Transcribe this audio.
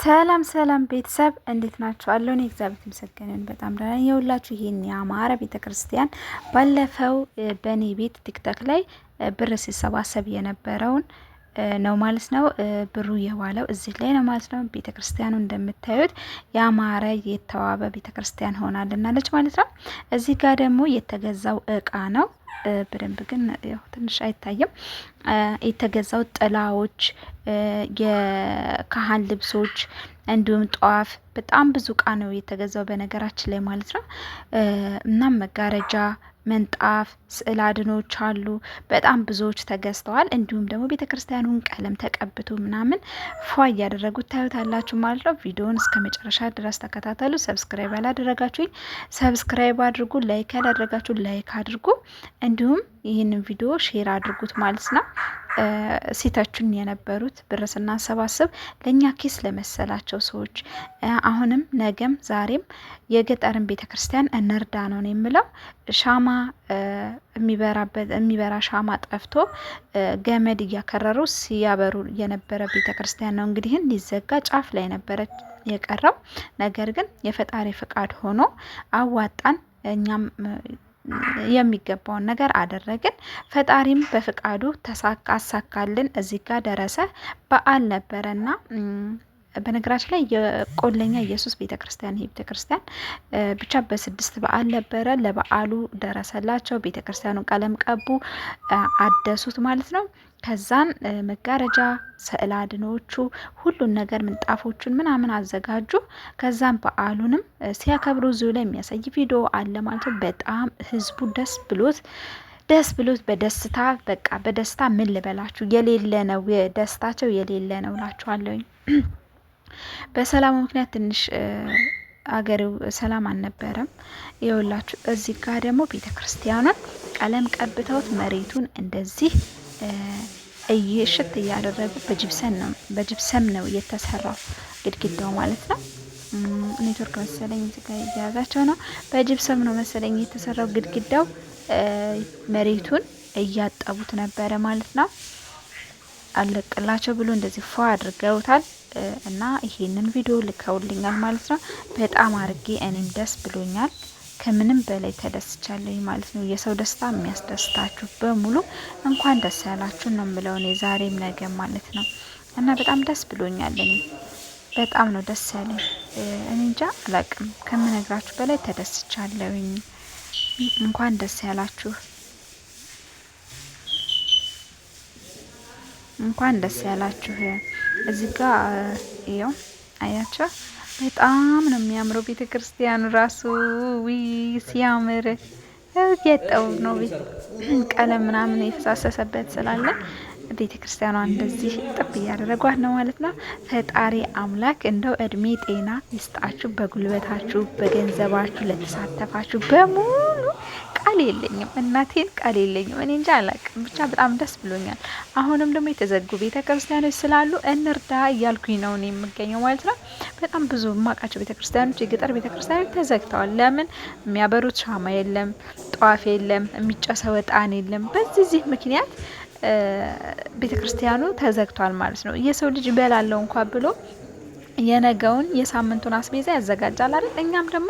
ሰላም ሰላም ቤተሰብ እንዴት ናችሁ? አለውን እግዚአብሔር ይመስገን በጣም ደህና ነኝ። የሁላችሁ ይሄን ያማረ ቤተክርስቲያን ባለፈው በኔ ቤት ቲክቶክ ላይ ብር ሲሰባሰብ የነበረውን ነው ማለት ነው። ብሩ የዋለው እዚህ ላይ ነው ማለት ነው። ቤተክርስቲያኑ እንደምታዩት ያማረ የተዋበ ቤተክርስቲያን ሆናልናለች ማለት ነው። እዚህ ጋር ደግሞ የተገዛው እቃ ነው። በደንብ ግን ያው ትንሽ አይታይም። የተገዛው ጥላዎች፣ የካህን ልብሶች እንዲሁም ጧፍ በጣም ብዙ እቃ ነው የተገዛው በነገራችን ላይ ማለት ነው። እናም መጋረጃ፣ መንጣፍ፣ ስዕል አድኖች አሉ። በጣም ብዙዎች ተገዝተዋል። እንዲሁም ደግሞ ቤተክርስቲያኑን ቀለም ተቀብቶ ምናምን ፏ እያደረጉት ታዩታላችሁ ማለት ነው። ቪዲዮውን እስከ መጨረሻ ድረስ ተከታተሉ። ሰብስክራይብ ያላደረጋችሁኝ ሰብስክራይብ አድርጉ፣ ላይክ ያላደረጋችሁ ላይክ አድርጉ። እንዲሁም ይህንን ቪዲዮ ሼር አድርጉት ማለት ነው። ሲተቹን የነበሩት ብር ስናሰባስብ ለኛ ኪስ ለመሰላቸው ሰዎች አሁንም ነገም ዛሬም የገጠርን ቤተክርስቲያን እንርዳ ነው የምለው። ሻማ የሚበራ ሻማ ጠፍቶ ገመድ እያከረሩ ሲያበሩ የነበረ ቤተክርስቲያን ነው። እንግዲህ ሊዘጋ ጫፍ ላይ ነበረ የቀረው። ነገር ግን የፈጣሪ ፍቃድ ሆኖ አዋጣን፣ እኛም የሚገባውን ነገር አደረግን። ፈጣሪም በፍቃዱ አሳካልን። እዚህ ጋር ደረሰ። በዓል ነበረና በነገራችን ላይ የቆለኛ ኢየሱስ ቤተክርስቲያን ይሄ ቤተክርስቲያን ብቻ በ6 በዓል ነበረ። ለበዓሉ ደረሰላቸው። ቤተክርስቲያኑን ቀለም ቀቡ፣ አደሱት ማለት ነው። ከዛን መጋረጃ፣ ስዕል አድኖቹ ሁሉን ነገር ምንጣፎቹን ምናምን አዘጋጁ። ከዛም በዓሉንም ሲያከብሩ እዚሁ ላይ የሚያሳይ ቪዲዮ አለ ማለት ነው። በጣም ህዝቡ ደስ ብሎት በደስታ በቃ በደስታ ምን ልበላችሁ የሌለ ነው፣ ደስታቸው የሌለ ነው እላችኋለሁ። በሰላሙ ምክንያት ትንሽ አገሬው ሰላም አልነበረም። ይኸውላችሁ እዚህ ጋር ደግሞ ቤተክርስቲያኑን ቀለም ቀብተውት መሬቱን እንደዚህ እየሽት እያደረጉ በጅብሰም ነው የተሰራው ግድግዳው ማለት ነው። ኔትወርክ መሰለኝ እዚህ ጋር እያያዛቸው ነው። በጅብሰም ነው መሰለኝ የተሰራው ግድግዳው። መሬቱን እያጠቡት ነበረ ማለት ነው። አለቅላቸው ብሎ እንደዚህ ፏ አድርገውታል እና ይሄንን ቪዲዮ ልከውልኛል ማለት ነው። በጣም አርጌ እኔም ደስ ብሎኛል። ከምንም በላይ ተደስቻለሁ ማለት ነው። የሰው ደስታ የሚያስደስታችሁ በሙሉ እንኳን ደስ ያላችሁ ነው የምለው እኔ ዛሬም ነገ ማለት ነው። እና በጣም ደስ ብሎኛል። እኔ በጣም ነው ደስ ያለኝ። እኔ እንጃ አላቅም፣ ከምነግራችሁ በላይ ተደስቻለሁኝ። እንኳን ደስ ያላችሁ፣ እንኳን ደስ ያላችሁ። እዚህ ጋር ይኸው አያችሁ በጣም ነው የሚያምረው ቤተክርስቲያኑ ራሱ። ሲያምር ያጠው ነው ቀለም ምናምን የተሳሰሰበት ስላለ ቤተክርስቲያኗ እንደዚህ ጥብ እያደረጓት ነው ማለት ነው። ፈጣሪ አምላክ እንደው እድሜ ጤና ይስጣችሁ። በጉልበታችሁ በገንዘባችሁ ለተሳተፋችሁ በሙሉ ቃል የለኝም፣ እናቴን ቃል የለኝም። እኔ እንጃ አላቅም፣ ብቻ በጣም ደስ ብሎኛል። አሁንም ደግሞ የተዘጉ ቤተክርስቲያኖች ስላሉ እንርዳ እያልኩኝ ነው እኔ የምገኘው ማለት ነው። በጣም ብዙ የማውቃቸው ቤተክርስቲያኖች የገጠር ቤተክርስቲያኖች ተዘግተዋል። ለምን? የሚያበሩት ሻማ የለም፣ ጧፍ የለም፣ የሚጨሰው እጣን የለም። በዚህ ምክንያት ቤተክርስቲያኑ ተዘግቷል ማለት ነው። የሰው ልጅ በላለው እንኳን ብሎ የነገውን የሳምንቱን አስቤዛ ያዘጋጃል አይደል? እኛም ደግሞ